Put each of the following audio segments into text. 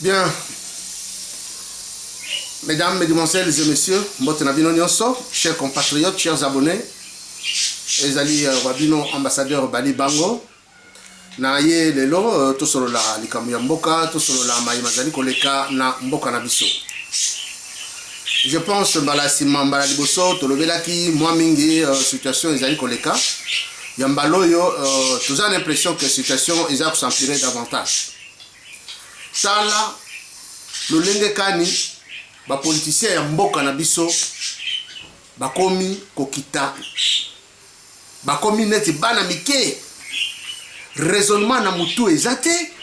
Bien, mesdames, mesdemoiselles et messieurs, chers compatriotes, chers abonnés, ezali Wabino ambassadeur Bali Bango, na ye lelo tosolo la likamu ya mboka, tosolo la maimazali koleka na mboka na biso. Je pense bala sima mbala liboso tolobelaki mwa mingi situation ezali koleka. Yambaloyo, tu as l'impression que la situation est à s'empirer davantage. Ça là, le lengekani, les politiciens ya mboka na biso, bakomi kokita, bakomi neti bana mike, raisonnement na mutu ezate,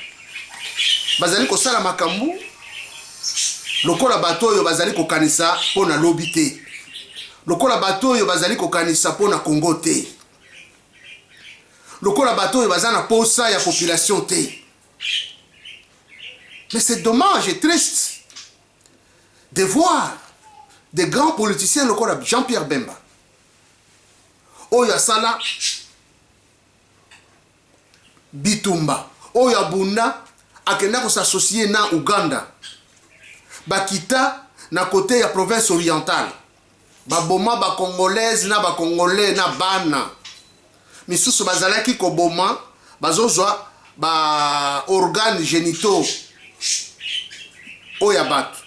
bazali kosala makambu, lokola bato yo bazali kokanisa pona lobi te, lokola bato yo bazali kokanisa pona Congo te. Lokola bateau et bazana posa ya population té. Mais c'est dommage et triste de voir des grands politiciens lokola Jean-Pierre Bemba. Oya Sala Bitumba. Oya Bunda akenda ko s'associer na Uganda. Bakita na côté ya province orientale. Baboma ba congolaise na ba congolais na bana. Misusu bazalaki koboma bazozwa ba organes génitaux oya batu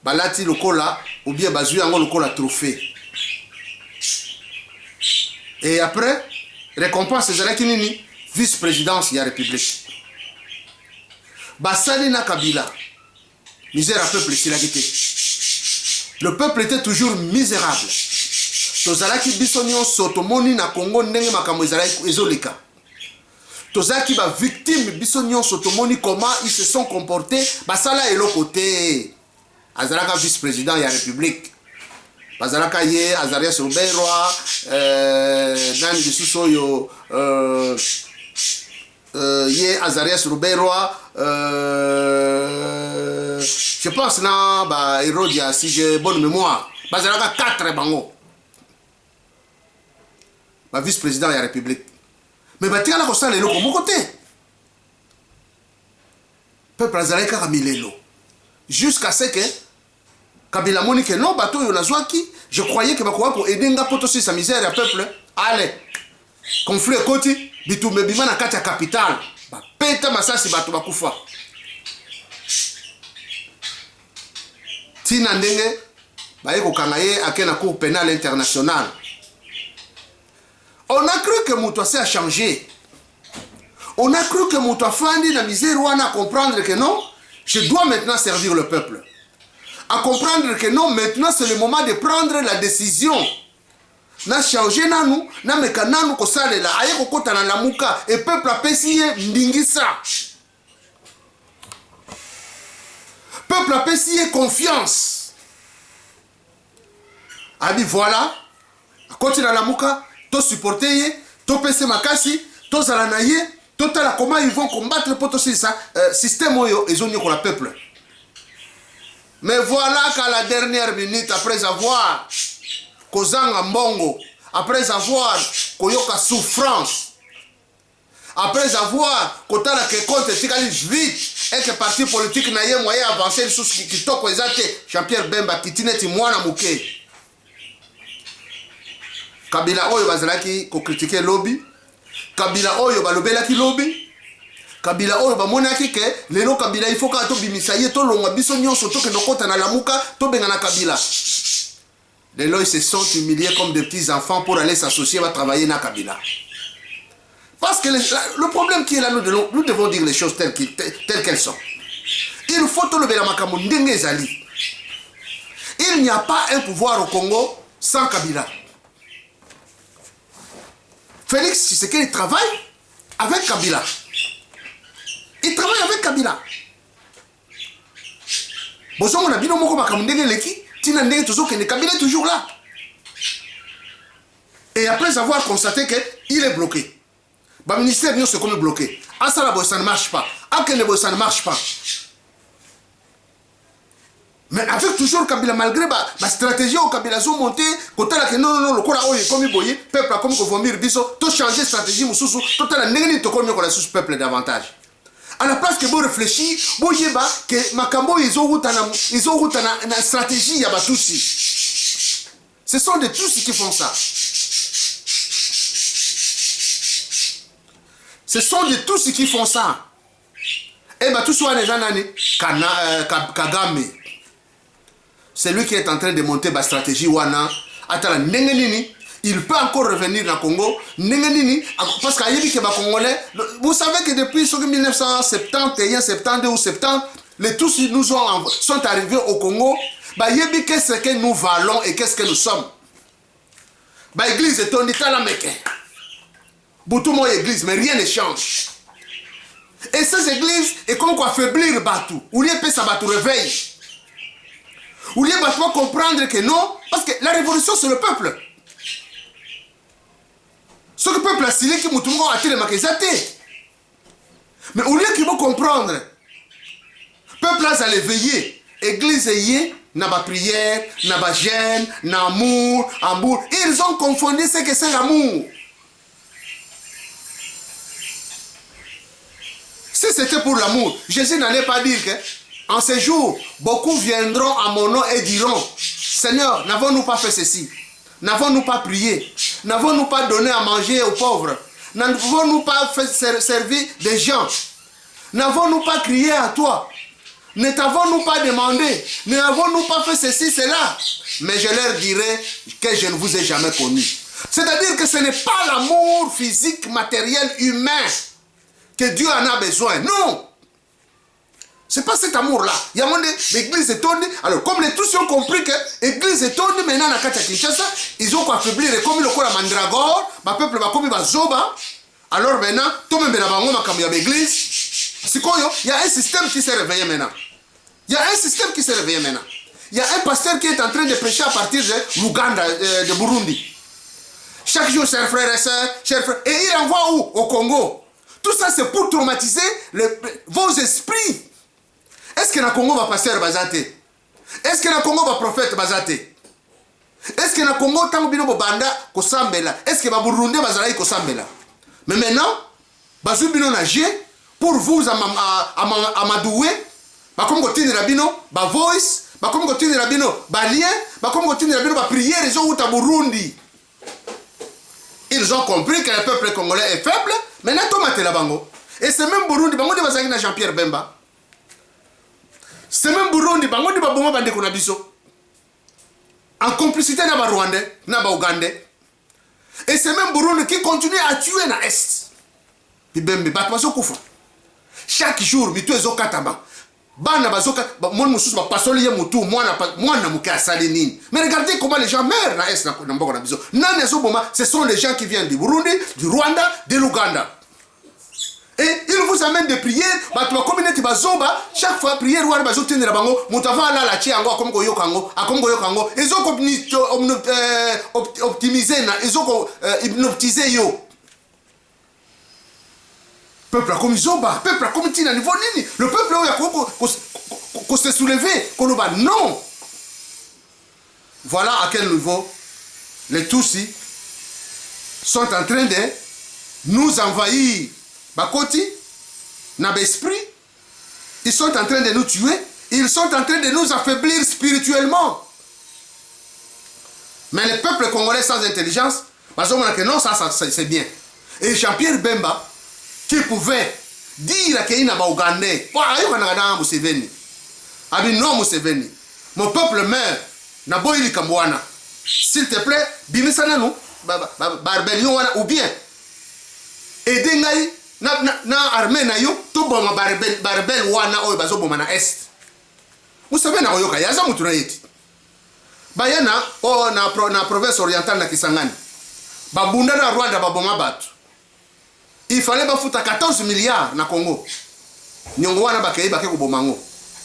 balati lokola ou bien bazui yango lokola trophée. Et après récompense ezalaki nini? Vice-présidence ya république. Basali na Kabila misère à peuple silaki te. Le peuple était toujours misérable. Tozalaki biso nyonso tomoni na Congo ndenge makambo ezalaki ezoleka. Tozalaki ba victime biso nyonso tomoni comment ils se sont comportés basala eloko te. Azalaka vice-président ya république. Bazalaka ye Azarias Ruberwa nani bisuso yo ye Azarias Ruberwa je pense na ba Herodia si j'ai bonne mémoire. Bazalaka 4 bango. Vice-président de la République. Mais il y a un peu de côté. Le peuple a milelo. Jusqu'à ce que Kabila Monique non, bateau Yonazwaki, je croyais que pour aider un peu sa misère et le peuple. Allez, conflit côté, bitou mebima na kati ya capitale. Peta masasi bato bakufa. Tina ndenge, baye kokanga à la cour pénale internationale. On a cru que Moutouassé a changé. On a cru que Moutouassé a la misère ou à comprendre que non, je dois maintenant servir le peuple. À comprendre que non, maintenant c'est le moment de prendre la décision. Na changé na nous, na mekana nous ko salela, aye ko kota na lamuka et peuple a pesiye ndingisa. Peuple a pesiye confiance. A dit voilà, à côté de la lamuka, to supporter, to pese makasi, to zalanaye, to tala comment ils vont combattre pour tout ça système oyo ezoni ko la peuple. Mais voilà qu'à la dernière minute, après avoir kozanga mbongo, après avoir koyoka souffrance, après avoir kotala que compte tikali vite et que parti politique na ye moyen avancer sous kitoko ezate Jean-Pierre Bemba kitineti mwana muke. Kabila oyo bazalaki ko critiquer lobby, Kabila oyo balobelaki lobby, Kabila oyo bamonaki ke lelo Kabila il faut ka to bimisa ye to longa biso nyonso to ke nokota na lamuka to benga na Kabila. Lelo ils se sont humiliés comme des petits enfants pour aller s'associer à travailler na Kabila. Parce que le problème qui est là, nous devons dire les choses telles qu'elles sont. Il faut to lobela makambo ndenge ezali. Il n'y a pas un pouvoir au Congo sans Kabila. Félix Tshisekedi travaille avec Kabila. Il travaille avec Kabila. Bonjour, on a bien moko makamundenge leki, tina ndenge toujours que Kabila est toujours là. Et après avoir constaté qu'il est bloqué, le ministère n'est pas bloqué. Ah ça ça ne marche pas. Ah que ça ne marche pas. Mais avec toujours Kabila, malgré la stratégie au Kabila sont monté, côté là que non, le corps a comme boyé, peuple a comme vomir biso, tout changer stratégie, mususu, tout la négatif to comme la sous peuple davantage. À la place que vous réfléchissez, vous dites que Makambo, ils ont une stratégie, à Batousi. Ce sont des Tutsis qui font ça. Ce sont des Tutsis qui font ça. Et Batousi, Kagame. C'est lui qui est en train de monter ma stratégie. Il peut encore revenir dans le Congo. Parce qu'il y a des Congolais. Vous savez que depuis 1971, 72 ou 70, les Tutsis sont arrivés au Congo. Il y a qu'est-ce que nous valons et qu'est-ce que nous sommes. L'église est en état là, mec. Tout mon église, mais rien ne change. Et ces églises, et comme quoi affaiblir Batou. Ou lieu peut ça Batou réveil. Ou lieu Batou comprendre que non, parce que la révolution c'est le peuple. Ce que le peuple a signé qui m'a attiré les maquisés. Mais au lieu qu'ils vont comprendre, le peuple a l'éveiller. Église est n'a pas prière, n'a pas gêne, n'a amour, amour. Ils ont confondu ce que c'est l'amour. Si c'était pour l'amour, Jésus n'allait pas dire qu'en ces jours, beaucoup viendront à mon nom et diront, Seigneur, n'avons-nous pas fait ceci? N'avons-nous pas prié? N'avons-nous pas donné à manger aux pauvres? N'avons-nous pas fait servir des gens? N'avons-nous pas crié à toi? Ne t'avons-nous pas demandé? N'avons-nous pas fait ceci, cela? Mais je leur dirai que je ne vous ai jamais connu. C'est-à-dire que ce n'est pas l'amour physique, matériel, humain que Dieu en a besoin. Non! C'est pas cet amour-là. Il y a l'église est tournée. Alors, comme les tous ont compris que l'église est tournée, maintenant, à Kinshasa, ils ont affaibli. Et comme le corps à Mandragore, le peuple va comme il va Zoba. Alors maintenant, tout le monde comme il y a l'église. Il y a un système qui s'est réveillé maintenant. Il y a un système qui s'est réveillé maintenant. Il y a un pasteur qui est en train de prêcher à partir de l'Ouganda, de Burundi. Chaque jour, chers frères et sœurs, et il envoie où? Au Congo. Tout ça, c'est pour traumatiser vos esprits. Est-ce que le Congo va pasteur Bazate? Est-ce que le Congo va prophète Bazate? Est-ce que le Congo tant que banda kosambela? Est-ce que le Burundi va zalaï kosambela? Mais maintenant, bazubino nagé pour vous amadoué, comme continue rabino, ba voice, comme continue rabino, ba lien, comme continue rabino, ba prière les gens au Burundi. Ils ont compris que le peuple congolais est faible. Maintenant, tout maté la bango. Et c'est même Burundi, bango de bazaki na Jean-Pierre Bemba. C'est même Burundi, bango de baboma bande kuna biso. En complicité na ba Rwandais, na ba Ougandais. Et c'est même Burundi qui continue à tuer na Est. Bibembe, batmaso kufa. Chaque jour, mitu ezo katama. Bana bazoka, mon mususu ba pasoli ye mutu, mwana muke asali nini. Mais regardez comment les gens meurent na Est na mboko na biso. Nani ezo boma, ce sont les gens qui viennent du Burundi, du Rwanda, de l'Ouganda. Et ils vous amènent des prières, la communauté bazoba, chaque fois prière wala bazotendela bango, mutava la la chiango akomgo yokango, ils ont optimisé na, ils ont hypnotisé yo. Peuple a comme zoba, peuple a comme tina niveau nini, le peuple a qu'on s'est soulevé, qu'on va non. Voilà à quel niveau les Tutsis sont en train de nous envahir. Bakoti, Nabesprit, ils sont en train de nous tuer, ils sont en train de nous affaiblir spirituellement. Mais le peuple congolais sans intelligence, parce que non, ça c'est bien. Et Jean-Pierre Bemba, qui pouvait dire qu'il n'y a pas Ougandais, non Museveni, mon peuple meurt, Naboili Kambouana. S'il te plaît, bimisana nous, barbellion ou bien, aidez-nous. Na armée na yo to boma barbel wana oyo bazo boma na Est. Vous savez na oyoka yaza mutu na yeti. Bayana o na province orientale na Kisangani. Babunda na Rwanda baboma batu. Il fallait bafuta 14 milliards na Congo. Nyongo wana bakei bake ko bomango.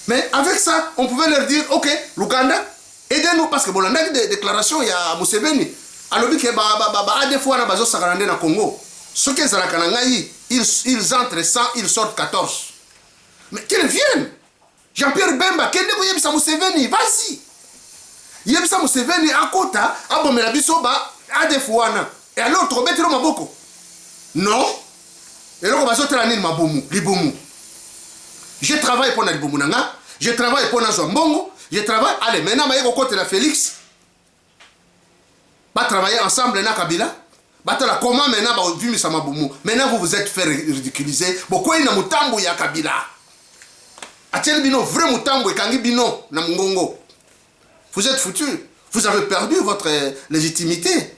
Mais avec ça, on pouvait leur dire OK, l'Ouganda, aidez-nous parce que bolanda des déclarations ya Museveni. Alobi ke ba des fois na bazo sakarande na Congo. Ceux qui sont ils entrent 100, ils sortent 14. Mais qu'ils viennent. Jean-Pierre Bemba, qu'il ne pas Museveni, vas-y. Yebsa Museveni, à côté, à Bomela Bisoba, à des fois. Et alors, tu remets le maboko. Non. Et là, on va sortir l'année de Maboumou, Liboumu. Je travaille pour Nalibumunanga, je travaille pour Nazwambongo, je travaille. Allez, maintenant, je vais côté la Félix. Va travailler ensemble na Kabila. Comment maintenant, maintenant vous vous êtes fait ridiculiser. Pourquoi il y a mutambo ya Kabila? A-t-il bino vrai mutambo et kangi bino na Mungongo? Vous êtes foutus. Vous avez perdu votre légitimité,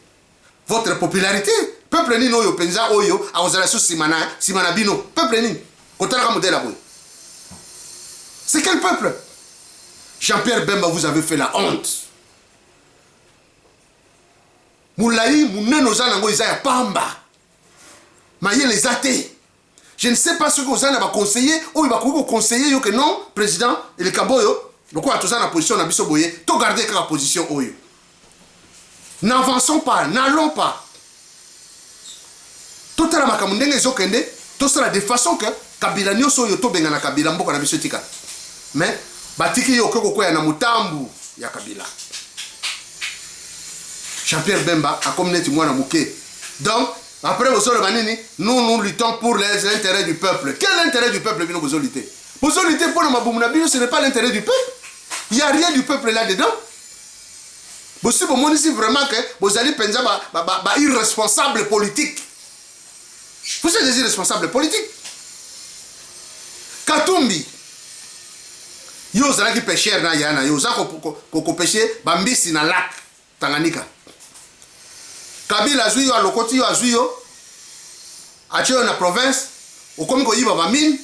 votre popularité. Peuple ni no yo penza oyo a ozala sous simana bino. Peuple ni kotala ka modèle aboy. C'est quel peuple? Jean-Pierre Bemba, vous avez fait la honte. Moulaï, Mounenoza nango Isaiah Pamba. Maïe les athées. Je ne sais pas ce que vous avez conseillé ou il va vous conseiller que non, président, et le Kaboyo. Pourquoi tu as la position na biso boye, tu garder la position oyo. N'avançons pas, n'allons pas. Tout à la makamundenge zokende, tout cela de façon que Kabila nyoso yo to benga na Kabila mboka na biso tika. Mais batiki yo koko ya na mutambu ya Kabila. Jean-Pierre Bemba a comme net mwana muke. Donc après vous le banini, nous luttons pour les intérêts du peuple. Quel intérêt du peuple vient vous lutter? Vous lutter pour le Maboumou, ce n'est pas l'intérêt du peuple. Il n'y a rien du peuple là-dedans. Vous savez vraiment que vous allez penser irresponsable politique. Vous êtes des irresponsables politiques. Katumbi. Yo zala ki pêcheur na yana, yo za ko pêcher bambisi na lac Tanganyika. Kabila azui yo alokoti yo azui yo. Achio na province, okomi ko yiba bamine.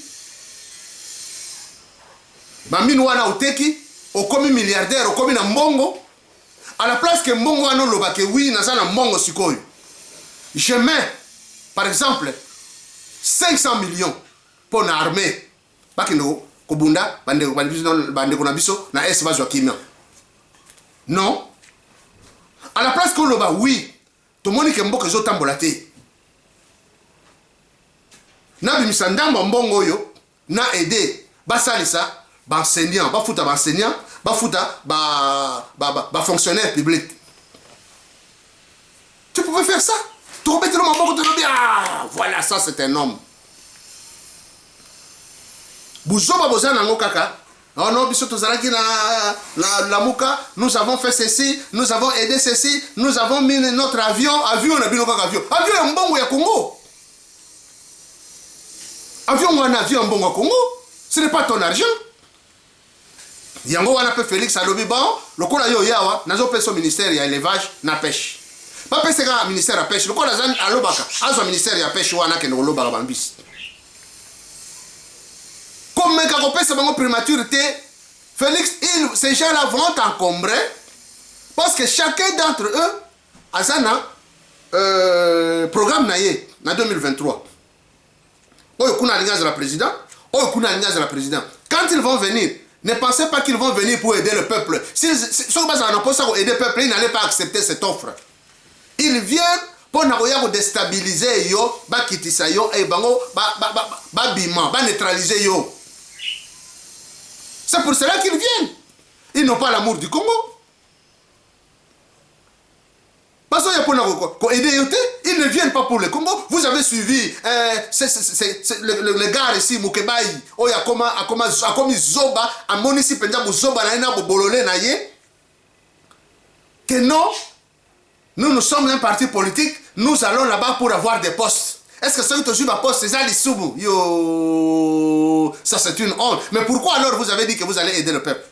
Bamine wana uteki, okomi milliardaire, okomi na mbongo. À la place que mbongo wana loba ke oui na sana mbongo sikoyo. Je mets par exemple 500 millions pour une armée. Bakino Kobunda, bande konabiso, na es bazwa kimia. Non. À la place qu'on le va, oui. Tout le monde qui mboka zo tambolate. Na bimisandamba mbongo yo, na aider. Ba salisa, ba enseignant, ba futa ba enseignant, ba futa ba fonctionnaire public. Tu pouvais faire ça. Tu remettrais le mbongo, tu dis, ah, voilà, ça c'est un homme. Bouzoba bozana ngo kaka. Oh non, biso tozalaki na muka, nous avons fait ceci, nous avons aidé ceci, nous avons mis notre avion, on a mis notre avion. Avion ya mbongo ya Congo. Avion ou un avion mbongo Congo, ce n'est pas ton argent. Yango wana pe Félix alobi bon, lokola yo yawa, nazo peso ministère ya élevage na pêche. Pas pese ka ministère ya pêche, lokola zani alobaka, azo ministère ya pêche wana ke lobaka bambisi. Comme une prématurité, Félix, ces gens-là vont encombrer parce que chacun d'entre eux a un programme naïe en 2023. Quand ils vont venir, ne pensez pas qu'ils vont venir pour aider le peuple. Si ils aider le peuple, ils n'allaient pas accepter cette offre. Ils viennent pour déstabiliser yo, bakitisa yo, et bango, bima, neutraliser yo. C'est pour cela qu'ils viennent. Ils n'ont pas l'amour du Congo. Parce qu'ils ne viennent pas pour le Congo. Vous avez suivi le gars ici, Moukebaï, Akomi Zoba, à Monisi Pendjabou Zoba, Bololé Naye. Que non, nous sommes un parti politique, nous allons là-bas pour avoir des postes. Est-ce que ceux qui ont un poste, c'est ça les soubou? Yo, ça c'est une honte. Mais pourquoi alors vous avez dit que vous allez aider le peuple?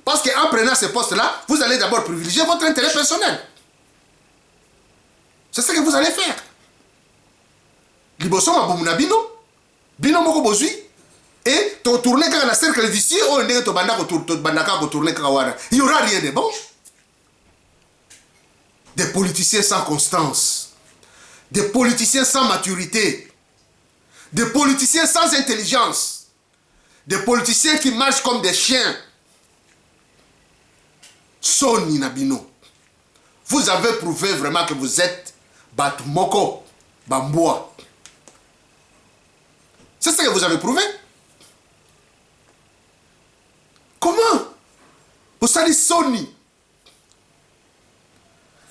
Parce qu'en prenant ces postes-là, vous allez d'abord privilégier votre intérêt personnel. C'est ce que vous allez faire. Liboso mabumuna bino moko bozui et to tourner dans la cercle vicieux ou ndenge to banda ko tourner kawana. Il y aura rien de bon. Des politiciens sans constance. Des politiciens sans maturité, des politiciens sans intelligence, des politiciens qui marchent comme des chiens. Soni Nabino, vous avez prouvé vraiment que vous êtes Batmoko, Bamboa. C'est ce que vous avez prouvé. Comment? Vous savez Soni.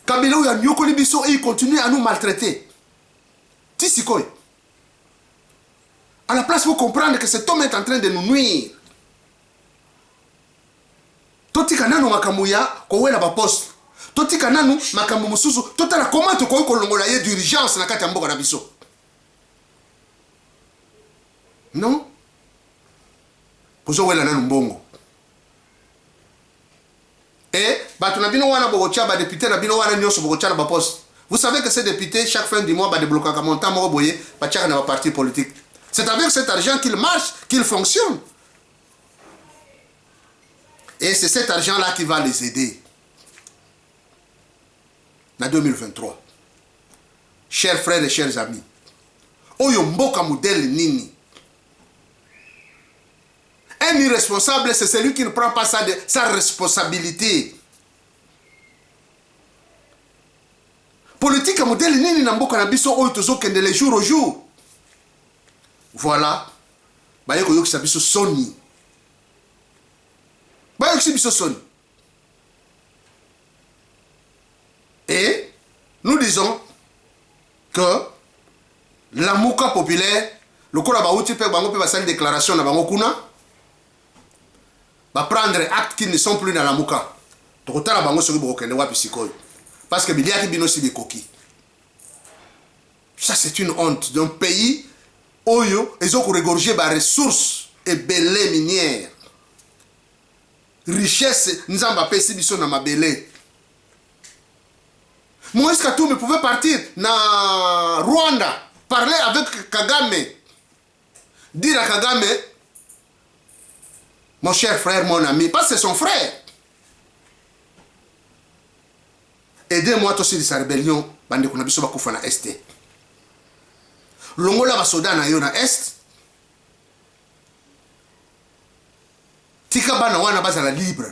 Kabila ou Yanyoko Libiso et il continue à nous maltraiter. Tisikoy. À la place, il faut comprendre que cet homme est en train de nous nuire. Totika nanu makambo ya kowela ba poste. Totika nanu makambo mususu. Totala comment to koyi kolongola ye d'urgence na kati ya mboka na biso. Non? Pozo wela nanu mbongo. Et batu na bino wana bogocha ba député na bino wana nyoso bogocha na ba poste. Vous savez que ces députés chaque fin du mois ba débloquer un montant moko boye ba tchaka na ba parti politique. C'est avec cet argent qu'il marche, qu'il fonctionne. Et c'est cet argent-là qui va les aider. En 2023. Chers frères et chers amis. Oyo mboka modèle nini. Un irresponsable, c'est celui qui ne prend pas sa responsabilité. Politique modèle nini na mboka na biso oyo tozokende les jours au jour. Voilà. Bayeko yokisa biso soni. Bayeko biso soni. Et nous disons que la mouka populaire, le kola baouti pe bango pe basali déclaration na bango kuna, va prendre acte qu'ils ne sont plus dans la mouka. Tokotala bango soki bokende wapi sikoyo. Parce que biliaki bino si des coquilles. Ça c'est une honte d'un pays oyo ezo ko regorger ba ressources et belé minières. Richesse nzamba pesi biso na mabele. Moïse Katumbi pouvait partir na Rwanda, parler avec Kagame, dire à Kagame, mon cher frère, mon ami, parce que c'est son frère. Aidez-moi aussi de sa rébellion, bande kuna biso bakufa na Est. Longola basoda na yo na Est. Tika bana wana bazala libre.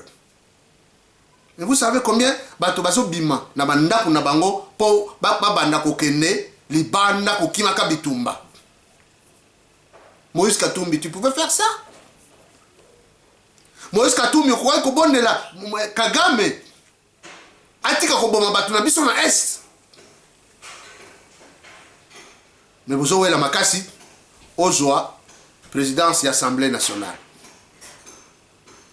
Mais vous savez combien bato baso bima na bandako na bango po banda kokende libanda kokimaka bitumba. Moïse Katumbi, tu pouvais faire ça? Moïse Katumbi okoki kobondela Kagame atika koboma bato na biso na Est. Mais bozo wela makasi ozwa présidence ya Assemblée nationale.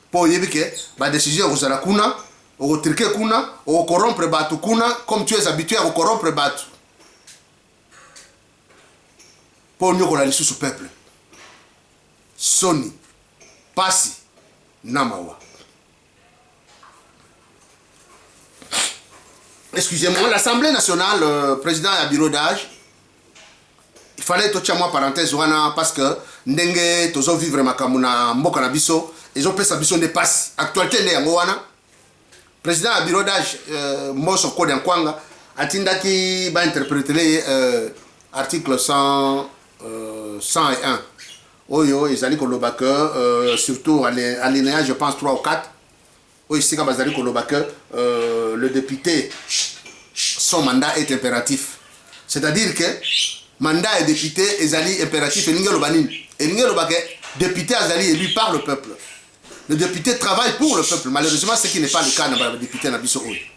Po yebike ba décision kozala kuna au triquer kuna, au corrompre batu kuna, comme tu es habitué à corrompre batu. Pour nous qu'on a sous peuple. Soni, Pasi, Namawa. Excusez-moi, l'Assemblée nationale, président à bureau d'âge, il fallait tout moi parenthèse parce que ndenge tozo vivre makamuna mboka na biso, ils ont fait sa biso de passe. Actualité ne yangoana. Président à bureau d'âge Moso Kode Nkwanga atindaki ba interpréter article 101. Oyo ezali koloba que surtout alinéa je pense 3 ou 4. Oyo sika bazali koloba que le député son mandat est impératif. C'est-à-dire que mandat et député ezali impératif et ningelo banini. Et ningelo ba que député azali élu par le peuple. Le député travaille pour le peuple. Malheureusement, ce qui n'est pas le cas dans le député Nabiso. Et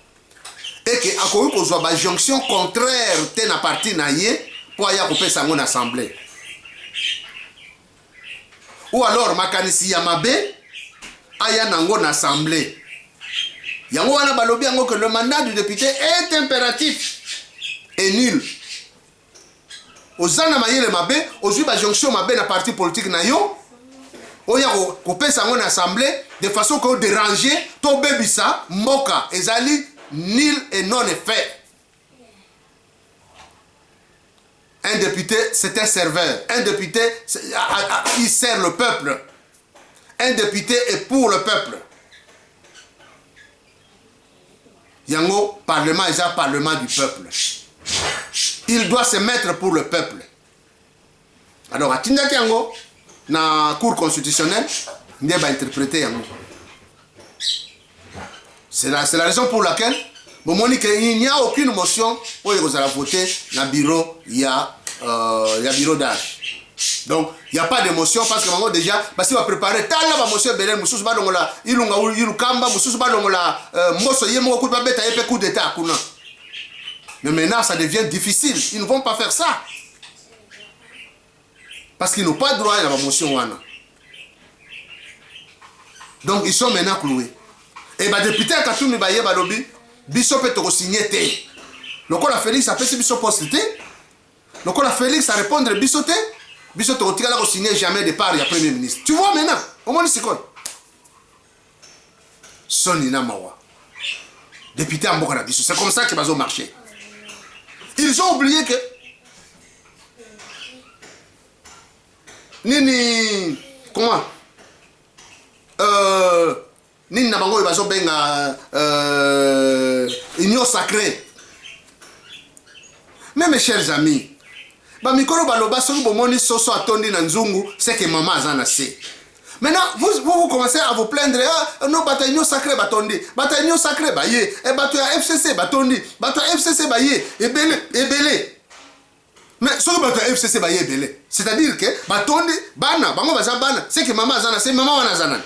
que à quoi qu'on soit une jonction contraire ten à parti naïe pour aller couper sa mon assemblée. Ou alors makanisi yamabe aya nango na assemblée. Yango wana balobi yango que le mandat du député est impératif et nul. Ozana mayele mabe, ozui ba jonction mabe na parti politique na yo. Oya couper sa mon assemblée de façon que déranger to bebisa mboka ezali nul et non effet. Un député c'est un serveur. Un député il sert le peuple. Un député est pour le peuple. Yango parlement est un parlement du peuple. Il doit se mettre pour le peuple. Alors à Tindakiango na cour constitutionnelle, il va interpréter. C'est la raison pour laquelle il n'y a aucune motion pour voter dans le bureau, il y a bureau d'âge. Donc, il n'y a pas de motion parce que déjà, parce qu'il va préparer tant la motion Belen, Moussous Badongola, Ilukamba, Moussous Badongola, Mosso Yemo Koubabeta et coup d'état. Mais maintenant, ça devient difficile. Ils ne vont pas faire ça. Parce qu'ils n'ont pas droit à la motion wana. Donc ils sont maintenant cloués. Et bah député à Katoumi Baye Balobi, Bisso peut te signer té. Le col a Félix a fait ce Bisso posté. Le col a Félix a répondre Bisso té. Bisso te retire là signer jamais de part, il y a Premier ministre. Tu vois maintenant, au moins c'est quoi? Sonina Mawa. Député à Mbokana Bisso. C'est comme ça qu'ils ont marché. Ils ont oublié que Nini, comment? Nini Nabango Ibazo Benga Union sacrée. Mais mes chers amis, Bamikolo Baloba Solu Bomoni Soso Atondi Nanzungu, c'est que maman Azana c'est. Maintenant, vous commencez à vous plaindre, non, bataille Union sacrée Batondi, bataille Union sacrée Baye, et bataille FCC Batondi, bataille FCC Baye, et belé. Mais ce que le FCC va y belé, c'est-à-dire que Batondi, Bana, Bango Baza Bana, c'est que maman Azana, c'est maman Wanazana.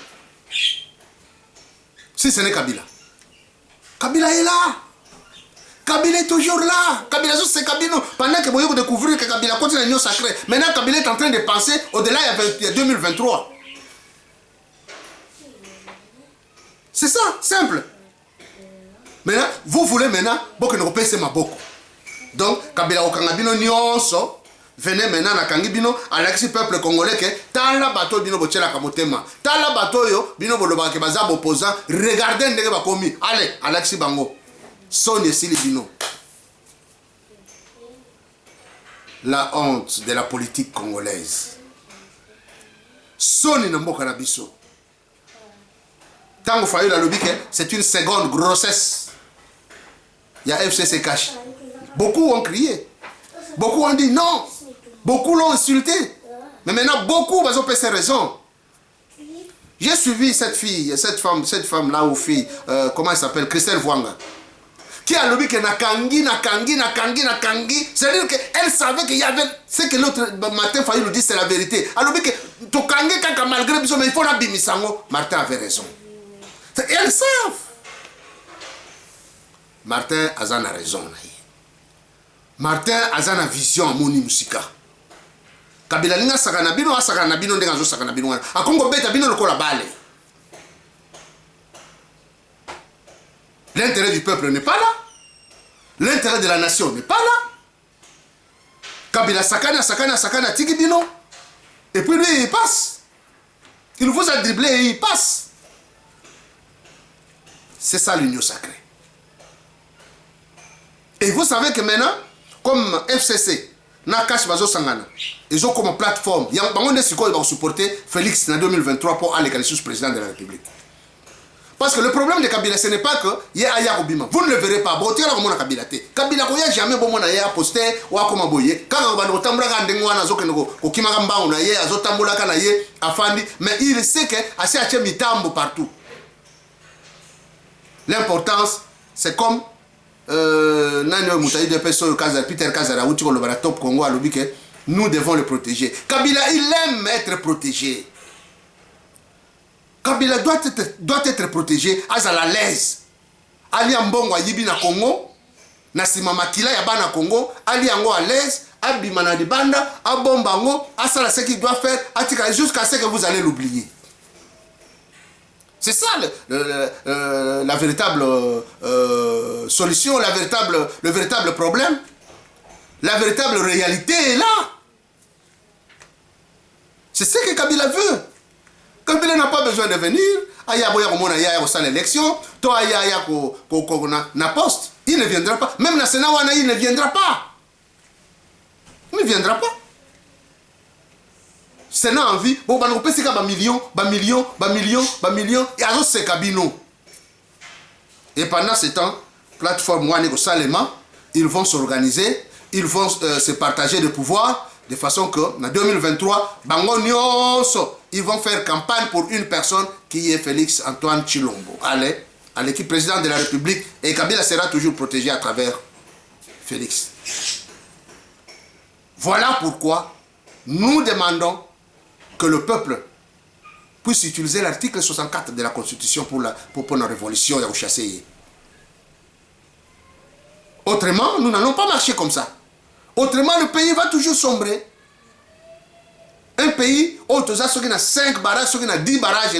Si ce n'est Kabila. Kabila est là. Kabila est toujours là. Kabila, c'est Kabila. Pendant que vous découvrez que Kabila continue l'union sacrée, maintenant Kabila est en train de penser au-delà, il y a 2023. C'est ça, simple. Maintenant, vous voulez maintenant, beaucoup ne repêchez ma beaucoup. Donc, Kabila Okangabino Nyonso, venez maintenant à Kangibino, à l'ex peuple congolais que Tala bateau bino bochela kamotema. Tala bateau yo, bino boloba ke baza opposant, regardez ndenge bakomi. Allez, Alexis Bango. Sonne Sili bino. La honte de la politique congolaise. Sonne Namboka Nabiso. Tango Fayou la lobby que c'est une seconde grossesse. Il y a FCC cash. Beaucoup ont crié. Beaucoup ont dit non. Beaucoup l'ont insulté. Mais maintenant, beaucoup vont passer raison. J'ai suivi cette fille, cette femme là, ou fille, comment elle s'appelle, Christelle Vwanga, qui a lobby que Nakangi. C'est-à-dire qu'elle savait qu'il y avait ce que l'autre Martin Fayou nous dit, c'est la vérité. Elle lobby que Tokangi, malgré tout, mais il faut la bimisango. Martin avait raison. Elles savent. Martin Azan a raison. Martin Azan a vision à Moni Musika. Kabila linga sakana bino asakana bino ndenga zo sakana bino wana. Akongo beta bino lokola bale. L'intérêt du peuple n'est pas là. L'intérêt de la nation n'est pas là. Kabila sakana tiki bino. Et puis lui il passe. Il vous a dribblé et il passe. C'est ça l'union sacrée. Et vous savez que maintenant, comme FCC, Nakash Bazo Sangana, ils ont comme plateforme, ils vont supporter Félix en 2023 pour aller sous président de la République. Parce que le problème de Kabila, ce n'est pas que il y a Aya Obima. Vous ne le verrez pas. Bon, tiens, comment Kabila té. Kabila ko ya jamais bon mon aya posté ou a comment boyer. Quand on va nous tambra gandeng wana zo kenoko ko kimagamba on aye azo tambula kana ye afandi, mais il sait que assez a mitambo partout. L'importance, c'est comme Peter Kazara, le top Congo, nous devons le protéger. Kabila, il aime être protégé. Kabila doit être protégé à la l'aise. Ali Ambongo Yibi na Congo, Nasima Makila Yaba na Congo, Ali Ango à l'aise, Abimana de Banda, Abombango, Asala ce qu'il doit faire, jusqu'à ce que vous allez l'oublier. C'est ça la véritable solution, le véritable problème. La véritable réalité est là. C'est ce que Kabila veut. Kabila n'a pas besoin de venir. Aya boya komona ya au l'élection, to aya ko na poste, il ne viendra pas. Même na Sénat wana il ne viendra pas. Il ne viendra pas. Sénat en vie, bon, on peut se faire millions, et alors c'est Kabino. Et pendant ce temps, plateforme Wanego Salema, ils vont s'organiser, ils vont se partager le pouvoir, de façon que, en 2023, Bango Nyonso, ils vont faire campagne pour une personne qui est Félix Antoine Tshilombo. Allez, à l'équipe président de la République, et Kabila sera toujours protégé à travers Félix. Voilà pourquoi nous demandons que le peuple puisse utiliser l'article 64 de la Constitution pour la révolution et pour chasser. Autrement, nous n'allons pas marcher comme ça. Autrement, le pays va toujours sombrer. Un pays où tu as 5 barrages, 10 barrages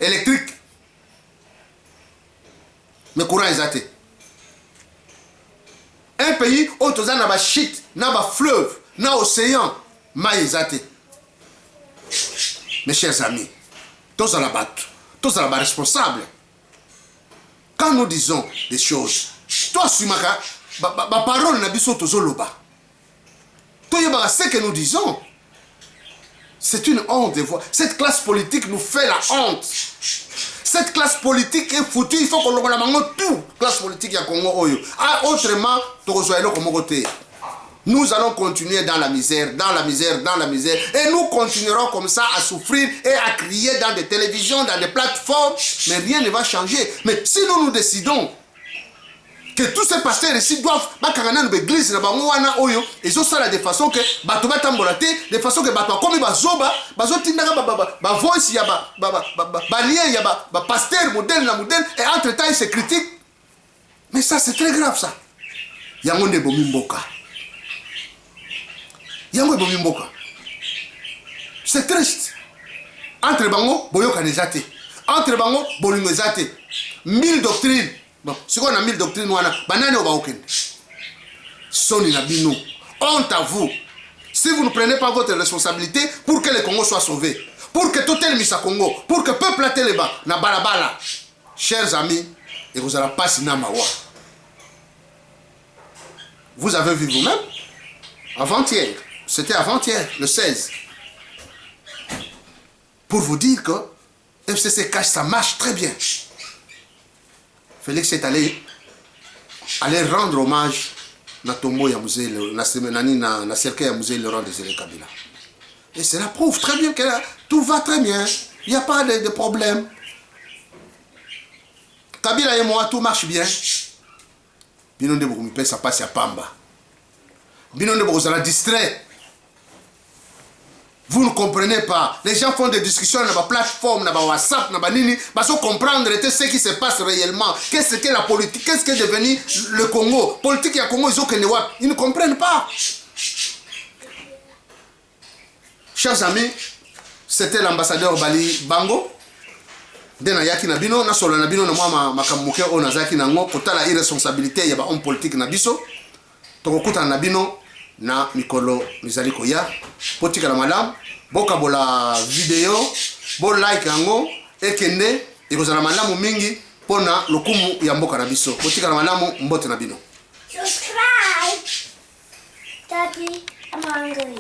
électriques. Mais courant est athée. Un pays où tu as des shit, des fleuves, des océans, mais est athée. Mes chers amis, tous à la batte, tous à la responsable. Quand nous disons des choses, toi, Sumaka, ma parole n'a pas été zoloba. Toi, ce que nous disons, c'est une honte de voir. Cette classe politique nous fait la honte. Cette classe politique est foutue. Il faut qu'on le mange tout. Classe politique à Congo. Autrement, nous allons continuer dans la misère, dans la misère, dans la misère. Et nous continuerons comme ça à souffrir et à crier dans des télévisions, dans des plateformes. Mais rien ne va changer. Mais si nous décidons que tous ces pasteurs ici doivent nous église ils ont ça de façon que de façon que comme bazoba ba voice ya ba lien ya ba pasteur modèle na modèle et entre temps ils se critiquent. Mais ça c'est très grave ça. Yango nde bomi mboka. Yango bomi mboka. C'est triste. Entre bango boyoka nezate. Entre bango bolingo ezate. 1000 doctrines. Bon, si on a 1000 doctrines, banane au baoken. Soni na bino. Honte à vous. Si vous ne prenez pas votre responsabilité pour que le Congo soit sauvé, pour que tout le Misa Congo, pour que le peuple a téléba, na balabala. Chers amis, et vous allez passer na mawa. Vous avez vu vous-même, avant-hier, c'était avant-hier, le 16. Pour vous dire que FCC Cash, ça marche très bien. Félix est allé rendre hommage à Tombo Yamusé, na cercle Yamusé, le rang des élèves Kabila. Et cela prouve très bien que tout va très bien. Il n'y a pas de problème. Kabila et moi, tout marche bien. Binonde Boumipé, ça passe à Pamba. Binonde Boumipé, distrait. Vous ne comprenez pas. Les gens font des discussions dans la plateforme, dans la WhatsApp, dans la Nini, parce qu'ils comprennent ce qui se passe réellement. Qu'est-ce que la politique, qu'est-ce que est devenu le Congo. Politique et Congo, ils ne comprennent pas. Chers amis, c'était l'ambassadeur Bali Bango. Dena yaki na bino, na solo na bino na moi makamuke o nazaki nango, kota la irresponsabilité ya ba homme politique na biso. Tokokuta na bino na mikolo mizali koya potika la madame boka bola video bo like yango ekende ekozala malamu mingi pona lokumu ya mboka na biso potika la malamu mbote na bino. Subscribe. Daddy, I'm hungry.